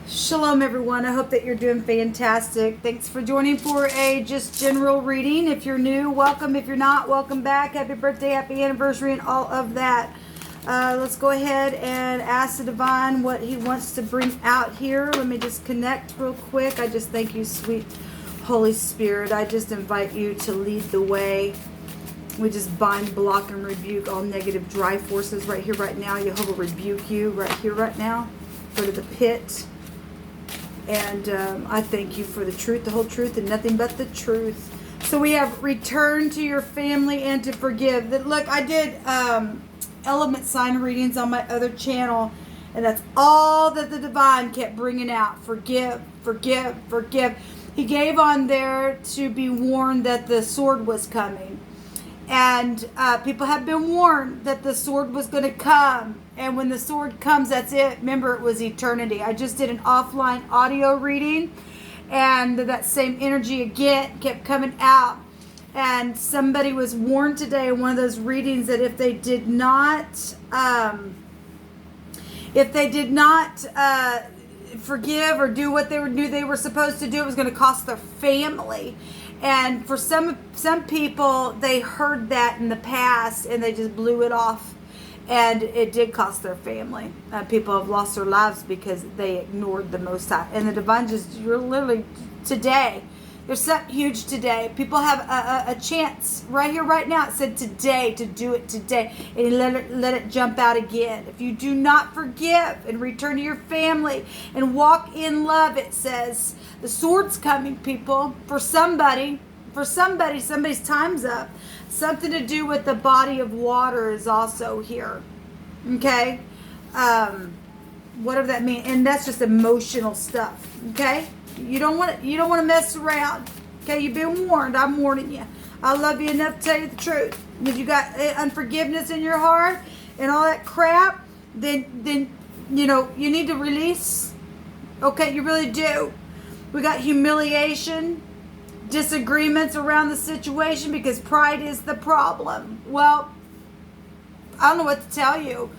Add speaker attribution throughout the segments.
Speaker 1: Shalom, everyone. I hope that you're doing fantastic. Thanks for joining for a just general reading. If you're new, welcome. If you're not, welcome back. Happy birthday, happy anniversary, and all of that. Let's go ahead and ask the divine what he wants to bring out here. Let me just connect real quick. I just thank you, sweet Holy Spirit. I just invite you to lead the way. We just bind, block, and rebuke all negative dry forces right here, right now. Jehovah rebuke you right here, right now. Go to the pit. And I thank you for the truth, the whole truth, and nothing but the truth. So we have return to your family and to forgive. Look, I did element sign readings on my other channel, and that's all that the divine kept bringing out. Forgive, forgive, forgive. He gave on there to be warned that the sword was coming. And people have been warned that the sword was going to come. And when the sword comes, that's it. Remember, it was eternity. I just did an offline audio reading. And that same energy again kept coming out. And somebody was warned today in one of those readings that if they did not forgive or do what they knew they were supposed to do, it was going to cost their family. And for some people, they heard that in the past and they just blew it off, and it did cost their family. People have lost their lives because they ignored the Most High. And the divine you're literally today. There's something huge today. People have a chance right here, right now. It said today, to do it today. And let it jump out again. If you do not forgive and return to your family and walk in love, it says, the sword's coming, people. For somebody, somebody's time's up. Something to do with the body of water is also here. Okay? Whatever that means. And that's just emotional stuff. Okay? You don't want to mess around. Okay, you've been warned. I'm warning you. I love you enough to tell you the truth. If you got unforgiveness in your heart and all that crap, then you need to release. Okay, you really do. We got humiliation, disagreements around the situation because pride is the problem. Well, I don't know what to tell you.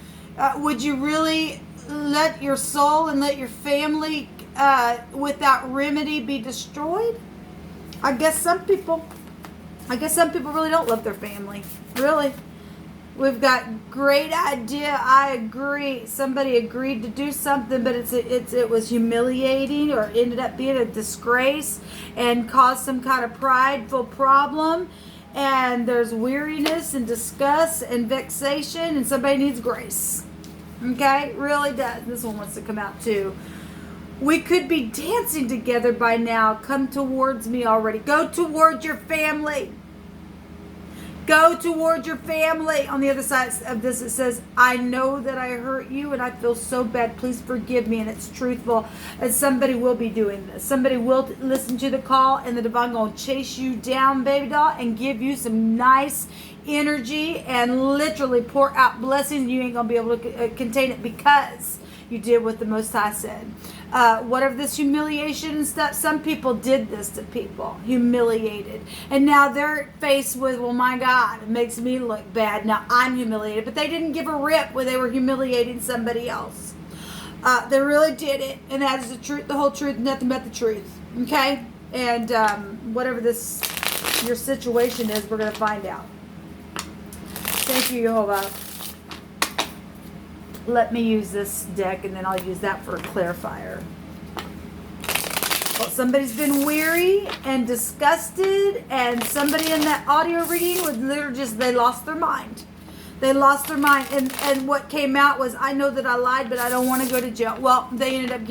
Speaker 1: Would you really let your soul and let your family without remedy be destroyed? I guess some people really don't love their family. Really. We've got great idea. I agree. Somebody agreed to do something, but it was humiliating or ended up being a disgrace and caused some kind of prideful problem. And there's weariness and disgust and vexation, and somebody needs grace. Okay? Really does. This one wants to come out too. We could be dancing together by now. Come towards me already. Go towards your family. Go towards your family. On the other side of this, it says, I know that I hurt you and I feel so bad. Please forgive me. And it's truthful. And somebody will be doing this. Somebody will listen to the call, and the divine going to chase you down, baby doll, and give you some nice energy and literally pour out blessings. You ain't going to be able to contain it because you did what the Most High said. Whatever this humiliation and stuff, some people did this to people, humiliated. And now they're faced with, well, my God, it makes me look bad. Now I'm humiliated. But they didn't give a rip when they were humiliating somebody else. They really did it. And that is the truth, the whole truth, nothing but the truth. Okay? And whatever your situation is, we're going to find out. Thank you, Jehovah. Let me use this deck, and then I'll use that for a clarifier. Well, somebody's been weary and disgusted, and somebody in that audio reading was literally they lost their mind. They lost their mind, and what came out was, I know that I lied, but I don't want to go to jail. Well, they ended up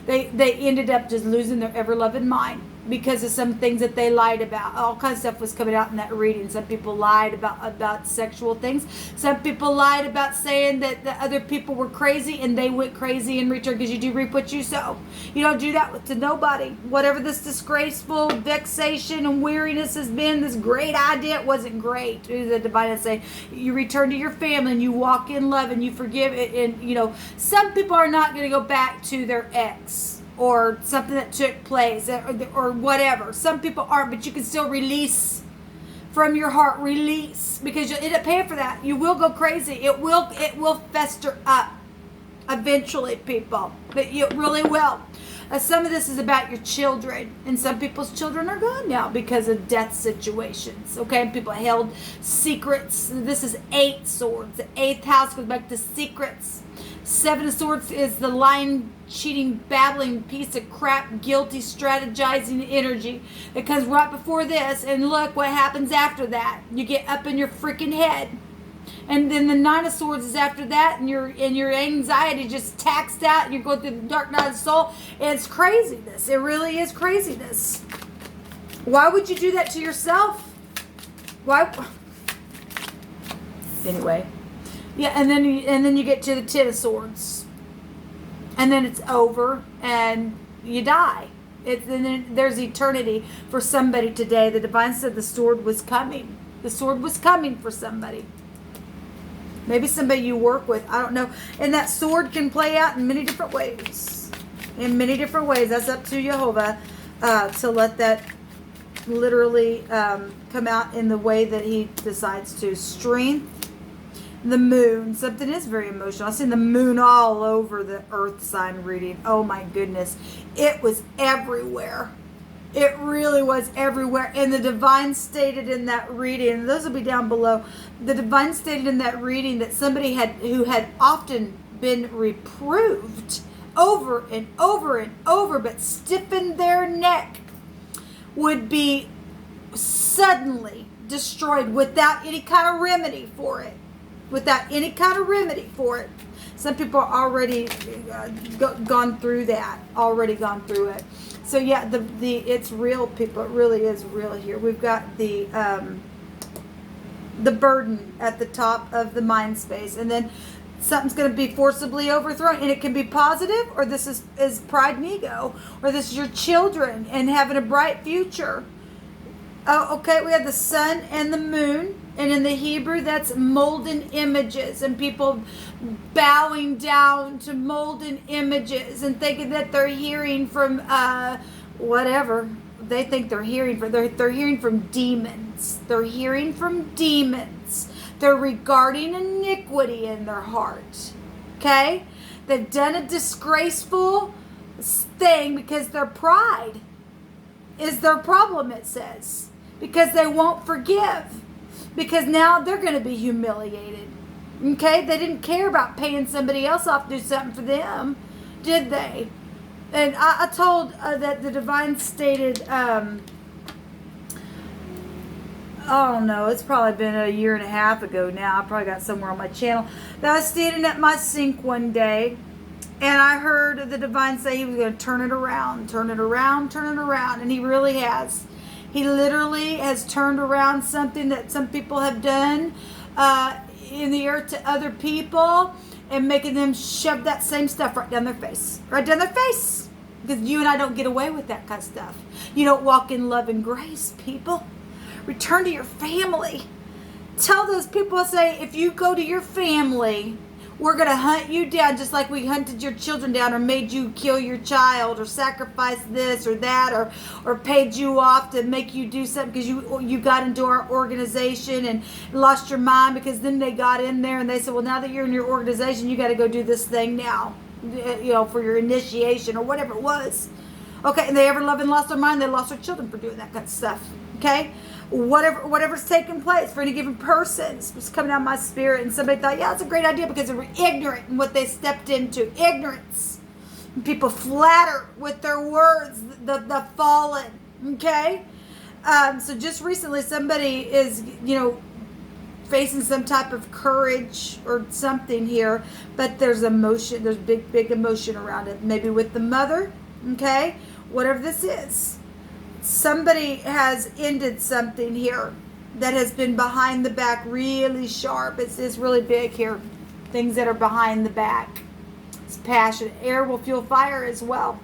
Speaker 1: they ended up just losing their ever-loving mind because of some things that they lied about. All kinds of stuff was coming out in that reading. Some people lied about sexual things. Some people lied about saying that the other people were crazy, and they went crazy in return, because you do reap what you sow. You don't do that to nobody. Whatever this disgraceful vexation and weariness has been, this great idea, it wasn't great. The divine is saying, you return to your family and you walk in love and you forgive. And some people are not going to go back to their ex or something that took place or whatever. Some people aren't, but you can still release from your heart. Release, because you'll end up paying for that. You will go crazy. It will fester up. Eventually, people. But you really will. Some of this is about your children, and some people's children are gone now because of death situations. Okay, people held secrets. This is 8 swords. The 8th house goes back to secrets. 7 of swords is the lying, cheating, babbling piece of crap, guilty, strategizing energy that comes right before this. And look what happens after that. You get up in your freaking head. And then the 9 of swords is after that, and your anxiety just taxed out, and you're going through the dark night of the soul. And it's craziness. It really is craziness. Why would you do that to yourself? Why? Anyway, yeah. And then you get to the 10 of swords, and then it's over, and you die. And then there's eternity for somebody today. The divine said the sword was coming. The sword was coming for somebody. Maybe somebody you work with. I don't know. And that sword can play out in many different ways. In many different ways. That's up to Jehovah to let that literally come out in the way that he decides to. Strength. The moon. Something is very emotional. I've seen the moon all over the earth sign reading. Oh my goodness. It was everywhere. It really was everywhere. And the divine stated in that reading, and those will be down below, the divine stated in that reading that somebody who had often been reproved over and over and over, but stiffened their neck, would be suddenly destroyed without any kind of remedy for it. Without any kind of remedy for it. Some people are already gone through that. Already gone through it. So yeah, it's real, people. It really is real here. We've got the burden at the top of the mind space, and then something's going to be forcibly overthrown, and it can be positive, or this is pride and ego, or this is your children and having a bright future. Oh, okay, we have the sun and the moon, and in the Hebrew, that's molten images, and people bowing down to molten images and thinking that they're hearing from whatever they think they're hearing from. They're hearing from demons. They're hearing from demons. They're regarding iniquity in their heart. Okay? They've done a disgraceful thing because their pride is their problem, it says. Because they won't forgive. Because now they're going to be humiliated. Okay? They didn't care about paying somebody else off to do something for them, did they? And I told that the divine stated, oh no, it's probably been a year and a half ago now. I probably got somewhere on my channel. That I was standing at my sink one day, and I heard the divine say he was going to turn it around, turn it around, turn it around. And he really has. He literally has turned around something that some people have done in the earth to other people, and making them shove that same stuff right down their face. Right down their face. Because you and I don't get away with that kind of stuff. You don't walk in love and grace, people. Return to your family. Tell those people, say, if you go to your family, we're going to hunt you down just like we hunted your children down, or made you kill your child, or sacrifice this or that, or paid you off to make you do something because you got into our organization and lost your mind, because then they got in there and they said, well, now that you're in your organization, you got to go do this thing now, for your initiation or whatever it was. Okay, and they ever loved and lost their mind, they lost their children for doing that kind of stuff. Okay? Whatever's taking place for any given person was coming out of my spirit, and somebody thought, yeah, it's a great idea because they were ignorant in what they stepped into. Ignorance. And people flatter with their words, the fallen. Okay? So just recently somebody is, facing some type of courage or something here, but there's emotion, there's big emotion around it. Maybe with the mother, okay? Whatever this is. Somebody has ended something here that has been behind the back, really sharp. It's really big here. Things that are behind the back. It's passion. Air will fuel fire as well.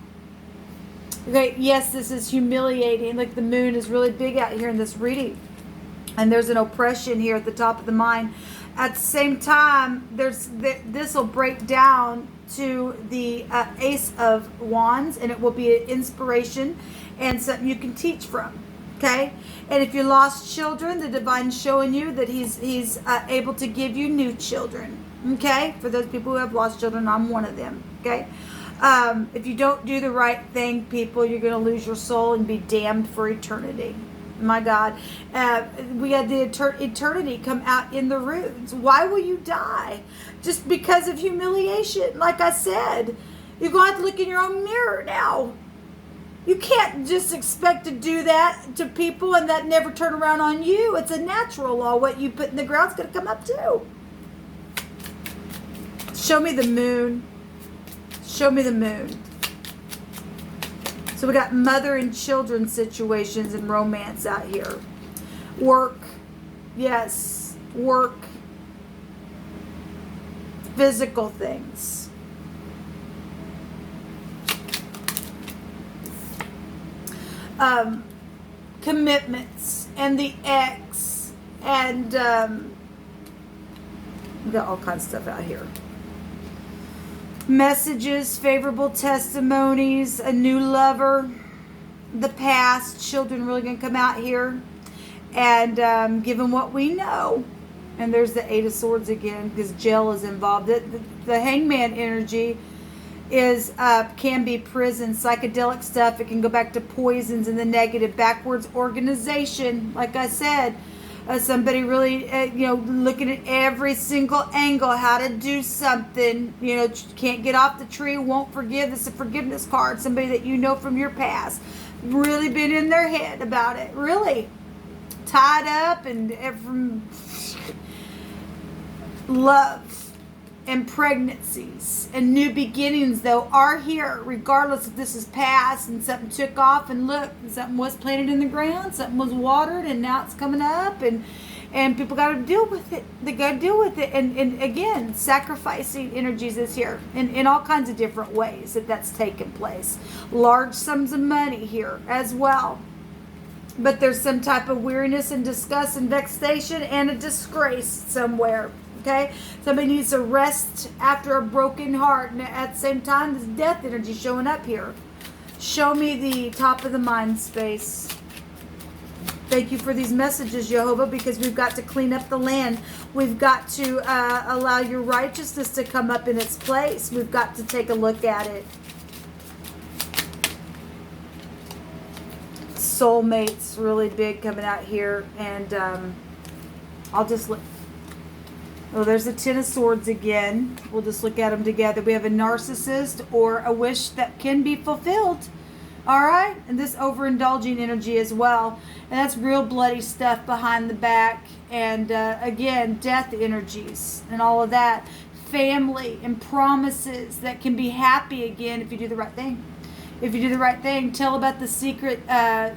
Speaker 1: Okay, yes, this is humiliating. Like the moon is really big out here in this reading. And there's an oppression here at the top of the mind. At the same time, this will break down to the Ace of Wands, and it will be an inspiration and something you can teach from. Okay? And if you lost children, the divine's showing you that he's able to give you new children. Okay? For those people who have lost children, I'm one of them. Okay? If you don't do the right thing, people, you're going to lose your soul and be damned for eternity. My God. We had the eternity come out in the runes. Why will you die? Just because of humiliation. Like I said, you're going to have to look in your own mirror now. You can't just expect to do that to people and that never turn around on you. It's a natural law. What you put in the ground's going to come up too. Show me the moon. Show me the moon. So we got mother and children situations and romance out here. Work. Yes. Work. Physical things. Commitments. And the ex. And we got all kinds of stuff out here. Messages, favorable testimonies, a new lover, the past, children really going to come out here. And given what we know, and there's the Eight of Swords again, because jail is involved. The Hangman energy is can be prison, psychedelic stuff. It can go back to poisons and the negative, backwards organization, like I said. Somebody really, looking at every single angle, how to do something, can't get off the tree, won't forgive. This is a forgiveness card. Somebody that you know from your past, really been in their head about it, really tied up, and from love and pregnancies and new beginnings, though, are here, regardless if this is past and something took off, and look, something was planted in the ground, something was watered, and now it's coming up, and people got to deal with it. They got to deal with it. And again, sacrificing energies is here in all kinds of different ways that's taken place. Large sums of money here as well. But there's some type of weariness and disgust and vexation and a disgrace somewhere. Okay, somebody needs to rest after a broken heart, and at the same time, this death energy showing up here. Show me the top of the mind space. Thank you for these messages, Jehovah, because we've got to clean up the land. We've got to allow your righteousness to come up in its place. We've got to take a look at it. Soulmates, really big coming out here, and I'll just look. Oh, there's the Ten of Swords again. We'll just look at them together. We have a narcissist or a wish that can be fulfilled. All right? And this overindulging energy as well. And that's real bloody stuff behind the back. And again, death energies and all of that. Family and promises that can be happy again if you do the right thing. If you do the right thing, tell about the secret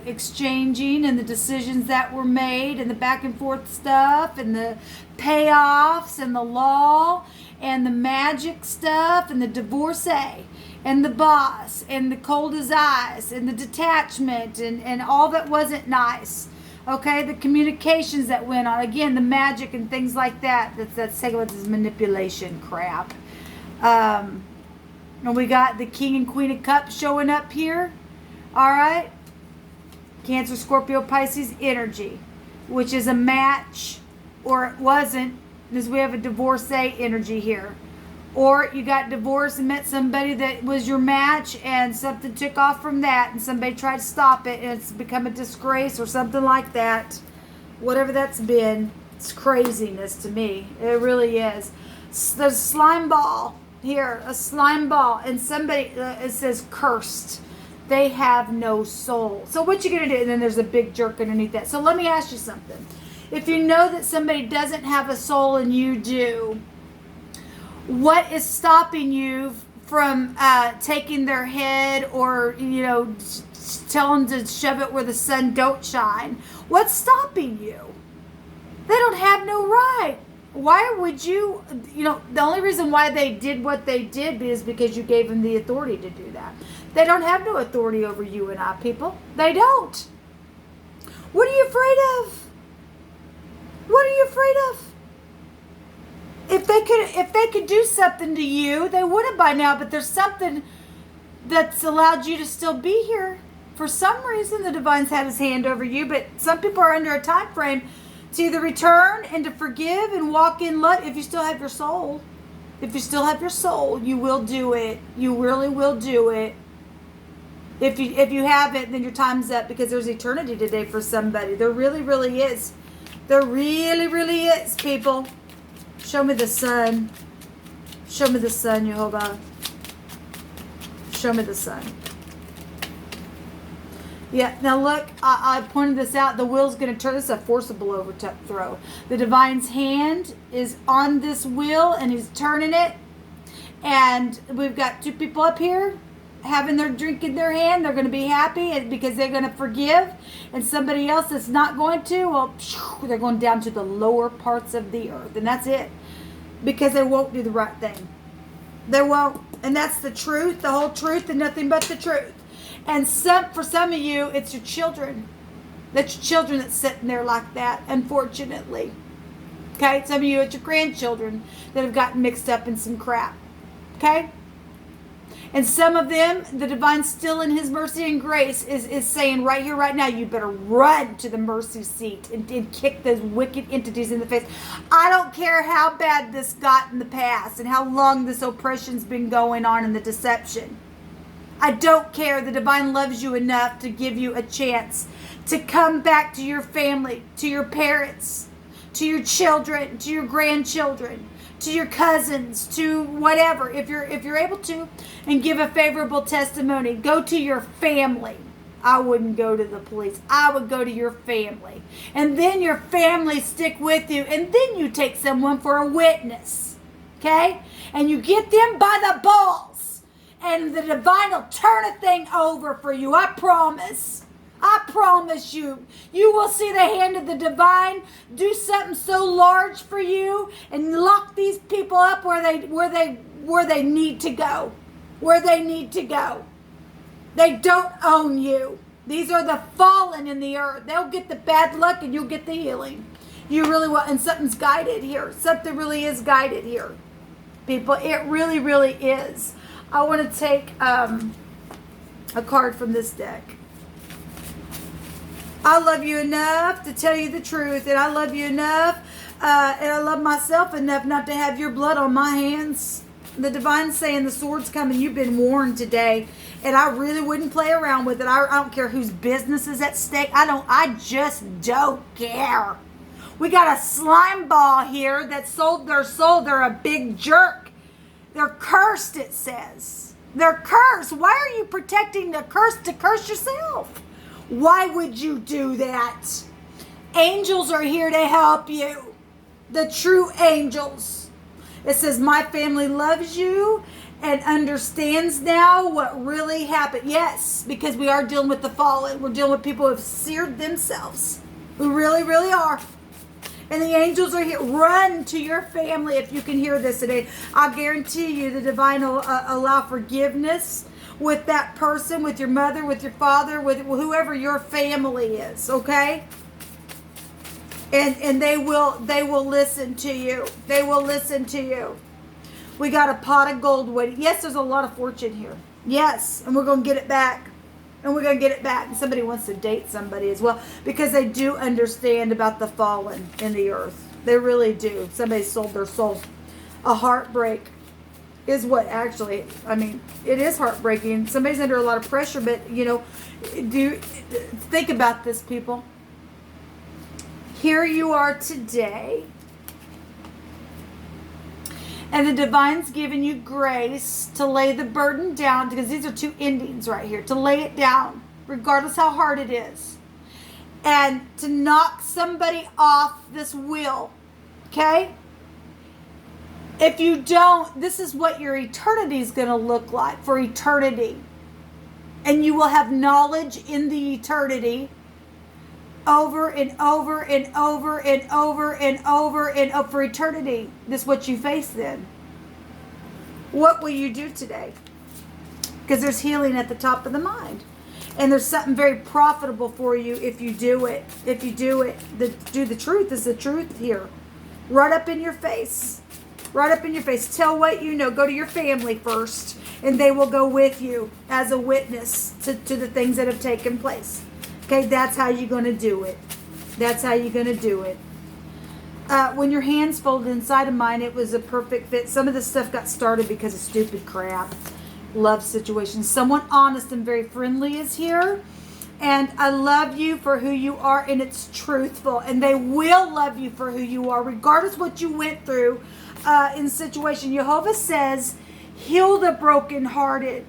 Speaker 1: exchanging and the decisions that were made and the back and forth stuff and the payoffs and the law and the magic stuff and the divorcee and the boss and the cold as ice and the detachment and all that wasn't nice. Okay, the communications that went on. Again, the magic and things like that. That's taking about this manipulation crap. And we got the King and Queen of Cups showing up here. All right. Cancer, Scorpio, Pisces energy, which is a match, or it wasn't, because we have a divorcee energy here. Or you got divorced and met somebody that was your match, and something took off from that, and somebody tried to stop it, and it's become a disgrace or something like that. Whatever that's been, it's craziness to me. It really is. There's a slime ball. Here, a slime ball, and somebody, it says cursed. They have no soul. So what you going to do? And then there's a big jerk underneath that. So let me ask you something. If you know that somebody doesn't have a soul and you do, what is stopping you from taking their head or, tell them to shove it where the sun don't shine? What's stopping you? They don't have no right. Why would you, the only reason why they did what they did is because you gave them the authority to do that. They don't have no authority over you and I, people. They don't. What are you afraid of? What are you afraid of? If they could do something to you, they would have by now, but there's something that's allowed you to still be here. For some reason, the divine's had his hand over you, but some people are under a time frame to either return and to forgive and walk in love if you still have your soul. If you still have your soul, you will do it. You really will do it. If you haven't, then your time's up, because there's eternity today for somebody. There really, really is. There really, really is, people. Show me the sun. Show me the sun. You hold on. Show me the sun. Yeah, now look, I pointed this out. The wheel's going to turn. This is a forcible overthrow. The divine's hand is on this wheel, and he's turning it. And we've got two people up here having their drink in their hand. They're going to be happy because they're going to forgive. And somebody else that's not going to, well, they're going down to the lower parts of the earth. And that's it. Because they won't do the right thing. They won't. And that's the truth, the whole truth, and nothing but the truth. And for some of you, it's your children. That's your children that's sitting there like that, unfortunately. Okay? Some of you, it's your grandchildren that have gotten mixed up in some crap. Okay? And some of them, the divine still in his mercy and grace is saying right here, right now, you better run to the mercy seat and kick those wicked entities in the face. I don't care how bad this got in the past and how long this oppression's been going on and the deception. I don't care. The divine loves you enough to give you a chance to come back to your family, to your parents, to your children, to your grandchildren, to your cousins, to whatever. If you're able to, and give a favorable testimony, go to your family. I wouldn't go to the police. I would go to your family. And then your family stick with you. And then you take someone for a witness. Okay? And you get them by the balls. And the divine will turn a thing over for you. I promise. I promise you. You will see the hand of the divine do something so large for you and lock these people up where they need to go. Where they need to go. They don't own you. These are the fallen in the earth. They'll get the bad luck and you'll get the healing. You really will. And something's guided here. Something really is guided here. People, it really, really is. I want to take a card from this deck. I love you enough to tell you the truth, and I love you enough, and I love myself enough not to have your blood on my hands. The divine's saying the sword's coming. You've been warned today, and I really wouldn't play around with it. I don't care whose business is at stake. I just don't care. We got a slime ball here that sold their soul. They're a big jerk. They're cursed, it says. They're cursed. Why are you protecting the curse to curse yourself? Why would you do that? Angels are here to help you. The true angels. It says, my family loves you and understands now what really happened. Yes, because we are dealing with the fallen. We're dealing with people who have seared themselves. We really, really are. And the angels are here. Run to your family if you can hear this today. I guarantee you the divine will allow forgiveness with that person, with your mother, with your father, with whoever your family is, okay? And they will listen to you. They will listen to you. We got a pot of gold waiting. Yes, there's a lot of fortune here. Yes, and we're going to get it back. And we're going to get it back. And somebody wants to date somebody as well, because they do understand about the fallen in the earth. They really do. Somebody sold their soul. A heartbreak is what actually, it is heartbreaking. Somebody's under a lot of pressure, but, think about this, people. Here you are today, and the divine's giving you grace to lay the burden down, because these are two endings right here, to lay it down, regardless how hard it is, and to knock somebody off this wheel, okay? If you don't, this is what your eternity is going to look like for eternity. And you will have knowledge in the eternity over and over and over and over and over and over for eternity. This is what you face then. What will you do today? Because there's healing at the top of the mind. And there's something very profitable for you if you do it. If you do it. Do the truth is the truth here. Right up in your face. Right up in your face. Tell what you know. Go to your family first. And they will go with you as a witness to the things that have taken place. Okay, that's how you're going to do it. That's how you're going to do it. When your hands folded inside of mine, it was a perfect fit. Some of this stuff got started because of stupid crap. Love situations. Someone honest and very friendly is here. And I love you for who you are, and it's truthful. And they will love you for who you are, regardless what you went through in situation. Jehovah says, heal the brokenhearted.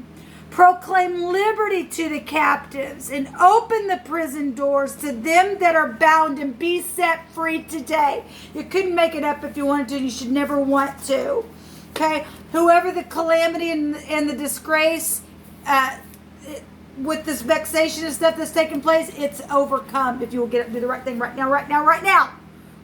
Speaker 1: Proclaim liberty to the captives and open the prison doors to them that are bound and be set free today. You couldn't make it up if you wanted to. You should never want to. Okay? Whoever the calamity and the disgrace with this vexation and stuff that's taking place, it's overcome if you will get up and do the right thing right now, right now, right now.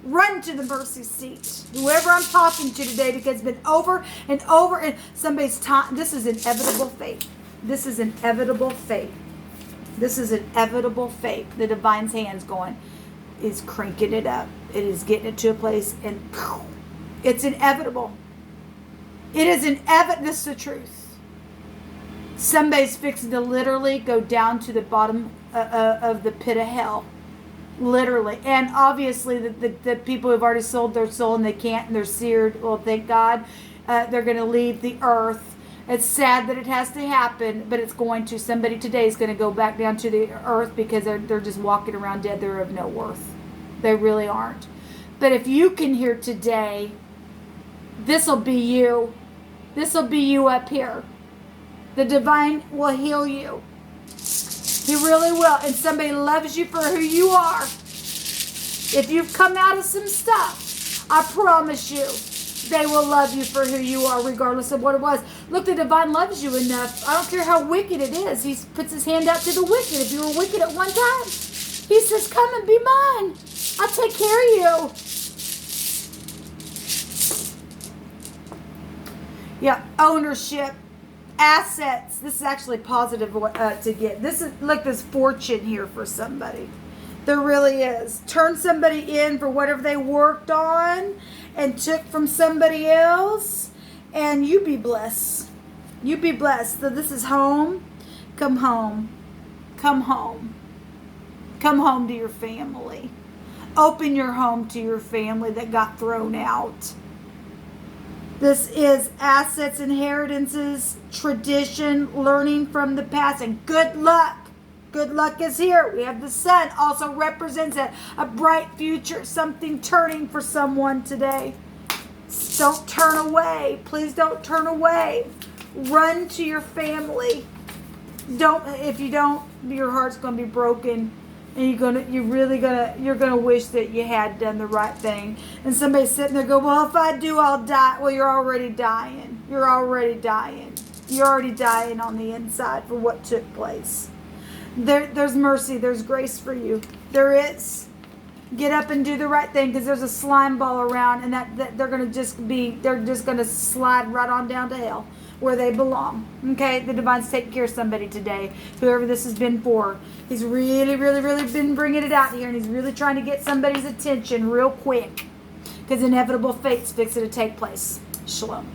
Speaker 1: Run to the mercy seat. Whoever I'm talking to today, because it's been over and over and somebody's time. This is inevitable fate. This is inevitable fate. This is inevitable fate. The divine's hands going is cranking it up. It is getting it to a place, and it's inevitable. It is inevitable. This is the truth. Somebody's fixing to literally go down to the bottom of the pit of hell. Literally. And obviously the people who've already sold their soul and they can't and they're seared, well, thank God, they're going to leave the earth. It's sad that it has to happen, but it's going to. Somebody today is going to go back down to the earth because they're just walking around dead. They're of no worth. They really aren't. But if you can hear today, this will be you. This will be you up here. The divine will heal you. He really will. And somebody loves you for who you are. If you've come out of some stuff, I promise you, they will love you for who you are, regardless of what it was. Look, the divine loves you enough. I don't care how wicked it is. He puts his hand out to the wicked. If you were wicked at one time, he says, come and be mine. I'll take care of you. Yeah, ownership, assets. This is actually positive to get. This is, look, there's fortune here for somebody. There really is. Turn somebody in for whatever they worked on and took from somebody else, and you be blessed. You be blessed. So this is home. Come home. Come home. Come home to your family. Open your home to your family that got thrown out. This is assets, inheritances, tradition, learning from the past, and good luck. Good luck is here. We have the sun. Also represents a bright future, something turning for someone today. Don't turn away. Please don't turn away. Run to your family. If you don't, your heart's going to be broken. And you're gonna wish that you had done the right thing. And somebody's sitting there going, well, if I do, I'll die. Well, you're already dying. You're already dying. You're already dying on the inside for what took place. There's mercy. There's grace for you. There is. Get up and do the right thing, because there's a slime ball around, and that they're just gonna slide right on down to hell where they belong. Okay, the divine's taking care of somebody today. Whoever this has been for, he's really, really, really been bringing it out here, and he's really trying to get somebody's attention real quick, because inevitable fate's fixing to take place. Shalom.